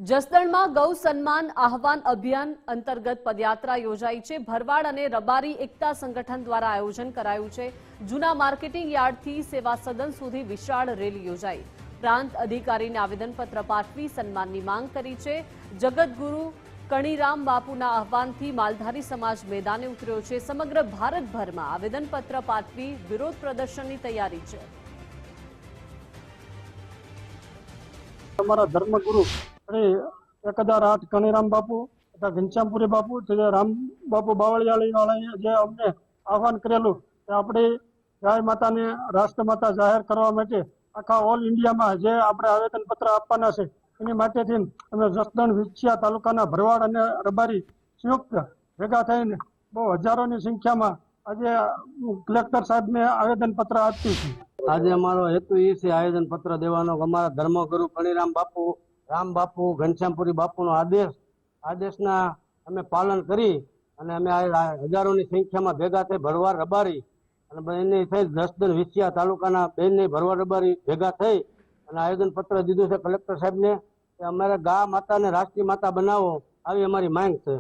જસદણમાં ગૌ સન્માન આહવાન અભિયાન અંતર્ગત પદયાત્રા યોજાઈ છે। ભરવાડ અને રબારી એકતા સંગઠન દ્વારા આયોજન કરાયું છે। જૂના માર્કેટિંગ યાર્ડથી સેવા સદન સુધી વિશાળ રેલી યોજાઈ। પ્રાંત અધિકારીને આવેદનપત્ર પાઠવી સન્માનની માંગ કરી છે। જગતગુરુ કણીરામ બાપુના આહવાનથી માલધારી સમાજ મેદાને ઉતર્યો છે। સમગ્ર ભારતભરમાં આવેદનપત્ર પાઠવી વિરોધ પ્રદર્શનની તૈયારી છે। हमारा धर्मगुरु श्री 1008 कनीराम बापू तथा घनश्यामपुरी बापू राम बापू बावळियाळी वाले जे अमने आह्वान करेलू अपनी गाय माता ने राष्ट्रमाता जाहिर करवा माटे आखा ऑल इंडिया में जे आपणे आवेदन पत्र आपवाना छे एनी माटेथी अमे जसदण विछिया तालुकाना भरवाड अने रबारी संयुक्त भेगा थईने बहु हजारोनी संख्यामां आज कलेक्टर साहेब ने आवेदन पत्र आप्युं छे। आज अमारो हेतु ये से आवेदन पत्र देवानो अमारा धर्मगुरु कणीराम बापू राम बापू घनश्यामपुरी बापू नो आदेशना अमे पालन करी अने अमे हजारोनी संख्यामां भेगा थई भरवाड रबारी अने बेने थई जसदण विछिया तालुकाना बेने भरवाड रबारी भेगा थई अने आवेदन पत्र दीधुं छे कलेक्टर साहेब ने के अमारे गा माता ने राष्ट्रीय माता बनावो आवी अमारी मांग छे।